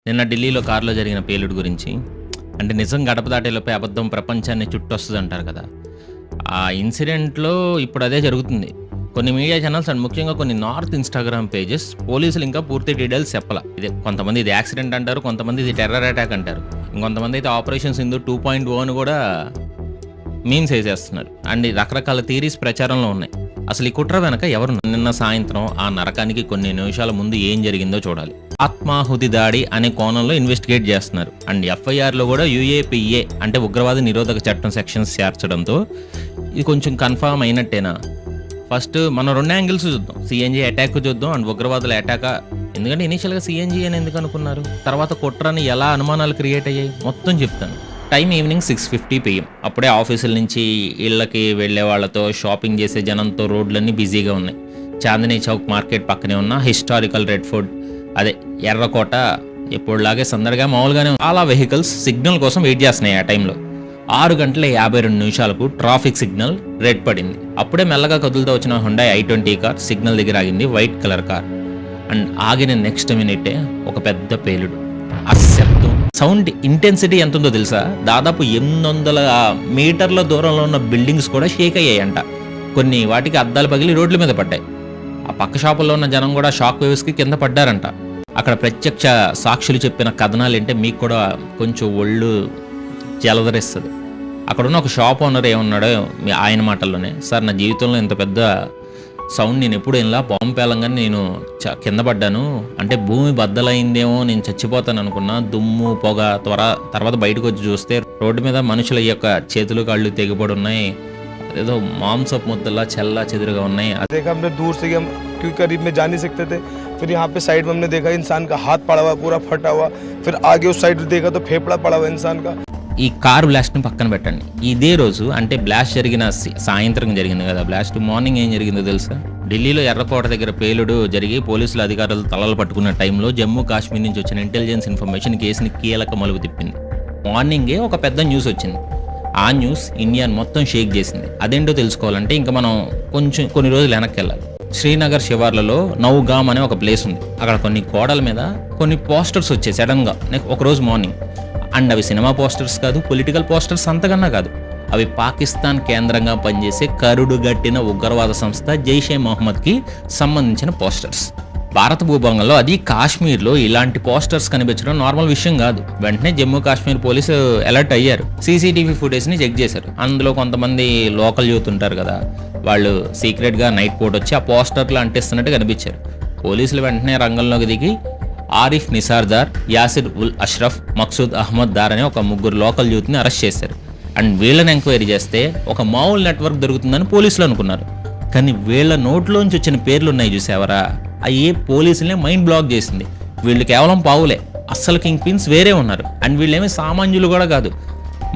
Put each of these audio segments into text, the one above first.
నిన్న ఢిల్లీలో కారులో జరిగిన పేలుడు గురించి అంటే నిజం గడప దాటేలోపే అబద్ధం ప్రపంచాన్ని చుట్టొస్తుంది అంటారు కదా. ఆ ఇన్సిడెంట్లో ఇప్పుడు అదే జరుగుతుంది. కొన్ని మీడియా ఛానల్స్ అండ్ ముఖ్యంగా కొన్ని నార్త్ ఇన్స్టాగ్రామ్ పేజెస్ పోలీసులు ఇంకా పూర్తి డీటెయిల్స్ చెప్పాల. కొంతమంది ఇది యాక్సిడెంట్ అంటారు, కొంతమంది ఇది టెర్రర్ అటాక్ అంటారు, ఇంకొంతమంది అయితే ఆపరేషన్ సింధు 2.0 అని కూడా మీమ్స్ వేసేస్తున్నారు. అండ్ రకరకాల థియరీస్ ప్రచారంలో ఉన్నాయి. అసలు ఈ కుట్ర వెనక ఎవరు? నిన్న సాయంత్రం ఆ నరకానికి కొన్ని నిమిషాల ముందు ఏం జరిగిందో చూడాలి. ఆత్మాహుతి దాడి అనే కోణంలో ఇన్వెస్టిగేట్ చేస్తున్నారు. అండ్ ఎఫ్ఐఆర్లో కూడా UAPA అంటే ఉగ్రవాద నిరోధక చట్టం సెక్షన్స్ చేర్చడంతో ఇది కొంచెం కన్ఫామ్ అయినట్టేనా? ఫస్ట్ మనం 2 యాంగిల్స్ చూద్దాం. CNG అటాక్ చూద్దాం అండ్ ఉగ్రవాదుల అటాక్. ఎందుకంటే ఇనీషియల్గా CNG అని ఎందుకు అనుకున్నారు, తర్వాత కుట్రని ఎలా అనుమానాలు క్రియేట్ అయ్యాయి మొత్తం చెప్తాను. Time evening 6:50 PM. అప్పుడే ఆఫీసుల నుంచి ఇళ్ళకి వెళ్ళే వాళ్ళతో, షాపింగ్ చేసే జనంతో రోడ్లన్నీ బిజీగా ఉన్నాయి. చాందినీ చౌక్ మార్కెట్ పక్కనే ఉన్న హిస్టారికల్ రెడ్ ఫోర్ట్, అదే ఎర్రకోట ఎప్పుడులాగే సందడిగా మామూలుగానే చాలా వెహికల్స్ సిగ్నల్ కోసం వెయిట్ చేస్తున్నాయి. ఆ టైంలో 6:52 ట్రాఫిక్ సిగ్నల్ రెడ్ పడింది. అప్పుడే మెల్లగా కదులుతూ వచ్చిన Hyundai i20 కార్ సిగ్నల్ దగ్గర ఆగింది, వైట్ కలర్ కార్. అండ్ ఆగిన నెక్స్ట్ మినిటే ఒక పెద్ద పేలుడు. ఆ శబ్దం, సౌండ్ ఇంటెన్సిటీ ఎంత ఉందో తెలుసా? దాదాపు 800 మీటర్ల దూరంలో ఉన్న బిల్డింగ్స్ కూడా షేక్ అయ్యాయంట. కొన్ని వాటికి అద్దాలు పగిలి రోడ్ల మీద పడ్డాయి. ఆ పక్క షాపుల్లో ఉన్న జనం కూడా షాక్ వేవ్స్కి కింద పడ్డారంట. అక్కడ ప్రత్యక్ష సాక్షులు చెప్పిన కథనాలు అంటే మీకు కూడా కొంచెం ఒళ్ళు జలదరిస్తుంది. అక్కడున్న ఒక షాప్ ఓనర్ ఏమన్నాడో ఆయన మాటల్లోనే, సార్ నా జీవితంలో ఇంత పెద్ద సౌండ్ నేను ఎప్పుడు ఇలా బాంబు పేలంగానే నేను కింద పడ్డాను, అంటే భూమి బద్దలైందేమో, నేను చచ్చిపోతాను అనుకున్నా, దుమ్ము పొగ తర్వాత బయటకు వచ్చి చూస్తే రోడ్డు మీద మనుషుల యొక్క చేతులు కాళ్ళు తెగిపడి ఉన్నాయి, ఏదో మాంసపు ముద్దలా చెల్లా చెదురుగా ఉన్నాయి. दूर से हम क्योंकि करीब में जा नहीं सकते थे, फिर यहाँ पे साइड में हमने देखा इंसान का हाथ पड़ा हुआ पूरा फटा हुआ, फिर आगे उस साइड देखा तो फेफड़ा पड़ा हुआ इंसान का. ఈ కార్ బ్లాస్ట్ని పక్కన పెట్టండి. ఇదే రోజు అంటే బ్లాస్ట్ జరిగిన సాయంత్రం జరిగింది కదా బ్లాస్ట్. మార్నింగ్ ఏం జరిగిందో తెలుసా? ఢిల్లీలో ఎర్రకోట దగ్గర పేలుడు జరిగి పోలీసులు అధికారులు తలలు పట్టుకున్న టైంలో జమ్మూ కాశ్మీర్ నుంచి వచ్చిన ఇంటెలిజెన్స్ ఇన్ఫర్మేషన్ కేసుని కీలక మలుపు తిప్పింది. మార్నింగే ఒక పెద్ద న్యూస్ వచ్చింది. ఆ న్యూస్ ఇండియాని మొత్తం షేక్ చేసింది. అదేంటో తెలుసుకోవాలంటే ఇంకా మనం కొన్ని రోజులు వెనక్కి వెళ్ళాలి. శ్రీనగర్ శివార్లలో నౌగామ్ అనే ఒక ప్లేస్ ఉంది. అక్కడ కొన్ని గోడల మీద కొన్ని పోస్టర్స్ వచ్చాయి సడన్గా ఒకరోజు మార్నింగ్. అండ్ అవి సినిమా పోస్టర్స్ కాదు, పొలిటికల్ పోస్టర్స్ అంతకన్నా కాదు. అవి పాకిస్తాన్ కేంద్రంగా పనిచేసే కరుడుగట్టిన ఉగ్రవాద సంస్థ జైషే మొహమ్మద్కి సంబంధించిన పోస్టర్స్. భారత భూభాగంలో, అది కాశ్మీర్లో ఇలాంటి పోస్టర్స్ కనిపించడం నార్మల్ విషయం కాదు. వెంటనే జమ్మూ కాశ్మీర్ పోలీసు అలర్ట్ అయ్యారు. CCTV ఫుటేజ్ని చెక్ చేశారు. అందులో కొంతమంది లోకల్ యూత్ ఉంటారు కదా, వాళ్ళు సీక్రెట్గా నైట్ పూట వచ్చి ఆ పోస్టర్లు అంటిస్తున్నట్టు కనిపించారు. పోలీసులు వెంటనే రంగంలోకి దిగి ఆరిఫ్ నిసార్దార్, యాసిర్ ఉల్ అష్రఫ్, మక్సూద్ అహ్మద్ దార్ అనే ఒక 3 లోకల్ యూత్ని అరెస్ట్ చేశారు. అండ్ వీళ్ళని ఎంక్వైరీ చేస్తే ఒక మావోల్ నెట్వర్క్ దొరుకుతుందని పోలీసులు అనుకున్నారు. కానీ వీళ్ళ నోట్లోంచి వచ్చిన పేర్లు ఉన్నాయి చూసావరా, అయ్యే పోలీసులనే మైండ్ బ్లాక్ చేసింది. వీళ్ళు కేవలం పావులే, అస్సలు కింగ్ పిన్స్ వేరే ఉన్నారు. అండ్ వీళ్ళేమీ సామాన్యులు కూడా కాదు,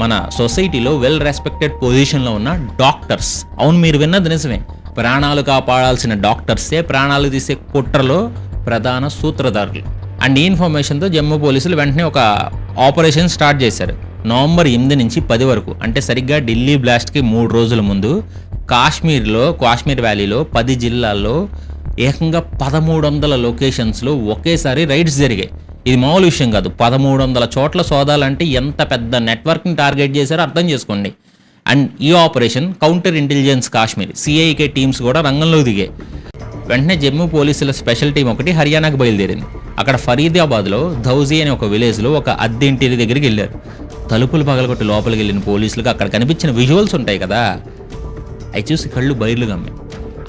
మన సొసైటీలో వెల్ రెస్పెక్టెడ్ పొజిషన్లో ఉన్న డాక్టర్స్. అవును, మీరు విన్నది నిజమే. ప్రాణాలు కాపాడాల్సిన డాక్టర్సే ప్రాణాలు తీసే కుట్రలో ప్రధాన సూత్రధారులు. అండ్ ఈ ఇన్ఫర్మేషన్తో జమ్మూ పోలీసులు వెంటనే ఒక ఆపరేషన్ స్టార్ట్ చేశారు. నవంబర్ 8 నుంచి 10 వరకు, అంటే సరిగ్గా ఢిల్లీ బ్లాస్ట్కి 3 రోజుల ముందు కాశ్మీర్ వ్యాలీలో 10 జిల్లాల్లో ఏకంగా 1300 లొకేషన్స్లో ఒకేసారి రైడ్స్ జరిగాయి. ఇది మామూలు విషయం కాదు. 1300 చోట్ల సోదాలంటే ఎంత పెద్ద నెట్వర్క్ని టార్గెట్ చేశారో అర్థం చేసుకోండి. అండ్ ఈ operation counter intelligence Kashmir CIK teams కూడా రంగంలో దిగాయి. వెంటనే జమ్మూ పోలీసుల స్పెషల్ టీం ఒకటి హర్యానాకు బయలుదేరింది. అక్కడ ఫరీదాబాద్లో ధౌజీ అనే ఒక విలేజ్లో ఒక అద్దె ఇంటి దగ్గరికి వెళ్ళారు. తలుపులు పగలగొట్టి లోపలికి వెళ్ళిన పోలీసులకు అక్కడ కనిపించిన విజువల్స్ ఉంటాయి కదా, అవి చూసి కళ్ళు బయర్లు గమ్మాయి.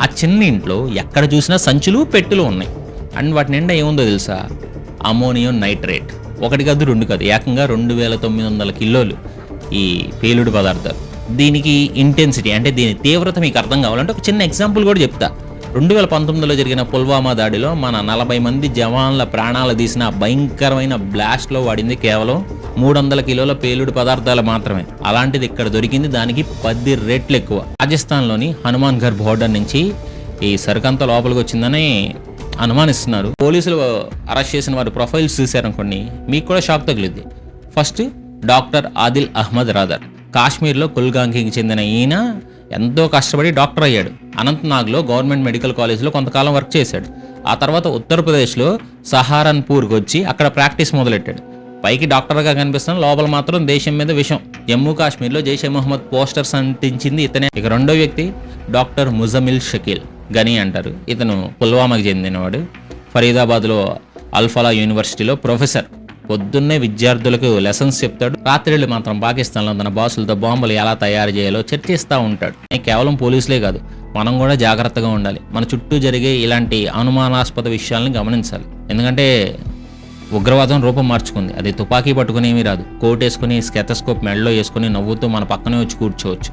ఆ చిన్న ఇంట్లో ఎక్కడ చూసినా సంచులు పెట్టెలు ఉన్నాయి. అండ్ వాటి నిండా ఏముందో తెలుసా? Ammonium nitrate. 1 కాదు 2 కాదు, ఏకంగా 2900 కిలోలు ఈ పేలుడు పదార్థాలు. దీనికి ఇంటెన్సిటీ అంటే దీని తీవ్రత మీకు అర్థం కావాలంటే ఒక చిన్న ఎగ్జాంపుల్ కూడా చెప్తా. 2019లో జరిగిన పుల్వామా దాడిలో మన 40 మంది జవాన్ల ప్రాణాలు తీసిన భయంకరమైన బ్లాస్ట్లో వాడింది కేవలం 300 కిలోల పేలుడు పదార్థాలు మాత్రమే. అలాంటిది ఇక్కడ దొరికింది దానికి 10 రెట్లు ఎక్కువ. రాజస్థాన్లోని హనుమాన్ ఘర్ బోర్డర్ నుంచి ఈ సరుకంతా లోపలికి వచ్చిందని అనుమానిస్తున్నారు. పోలీసులు అరెస్ట్ చేసిన వారి ప్రొఫైల్స్ చూశారనుకోండి, మీకు కూడా షాక్ తగిలిద్ది. First doctor Adil Ahmad Rather. కాశ్మీర్లో కుల్గాంకి చెందిన ఈయన ఎంతో కష్టపడి డాక్టర్ అయ్యాడు. అనంతనాగ్లో గవర్నమెంట్ మెడికల్ కాలేజ్లో కొంతకాలం వర్క్ చేశాడు. ఆ తర్వాత ఉత్తరప్రదేశ్లో సహారన్పూర్కి వచ్చి అక్కడ ప్రాక్టీస్ మొదలెట్టాడు. పైకి డాక్టర్గా కనిపిస్తున్న లోపల మాత్రం దేశం మీద విషం. జమ్మూ కాశ్మీర్లో జైషే మొహమ్మద్ పోస్టర్స్ అంటించింది ఇతనే. ఇక రెండో వ్యక్తి డాక్టర్ ముజమిల్ షకీల్ గనీ అంటారు. ఇతను పుల్వామాకి చెందినవాడు. ఫరీదాబాద్లో అల్ఫలా యూనివర్సిటీలో ప్రొఫెసర్. పొద్దున్నే విద్యార్థులకు లెసన్స్ చెప్తాడు. రాత్రిళ్ళు మాత్రం పాకిస్తాన్లో తన బాసులతో బాంబులు ఎలా తయారు చేయాలో చర్చిస్తూ ఉంటాడు. కేవలం పోలీసులే కాదు, మనం కూడా జాగ్రత్తగా ఉండాలి. మన చుట్టూ జరిగే ఇలాంటి అనుమానాస్పద విషయాలను గమనించాలి. ఎందుకంటే ఉగ్రవాదం రూపం మార్చుకుంది. అది తుపాకీ పట్టుకునేమీ రాదు. కోట్ వేసుకుని స్కెతస్కోప్ మెడలో వేసుకుని నవ్వుతూ మన పక్కనే వచ్చి కూర్చోవచ్చు.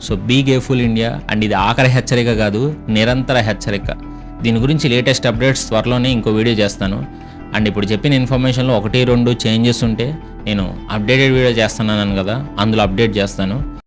So be careful India. And ఇది ఆఖరి హెచ్చరిక కాదు, నిరంతర హెచ్చరిక. దీని గురించి లేటెస్ట్ అప్డేట్స్ త్వరలోనే ఇంకో వీడియో చేస్తాను. అండ్ ఇప్పుడు చెప్పిన ఇన్ఫర్మేషన్లో 1-2 చేంజెస్ ఉంటే నేను అప్డేటెడ్ వీడియో చేస్తున్నాను కదా, అందులో అప్డేట్ చేస్తాను.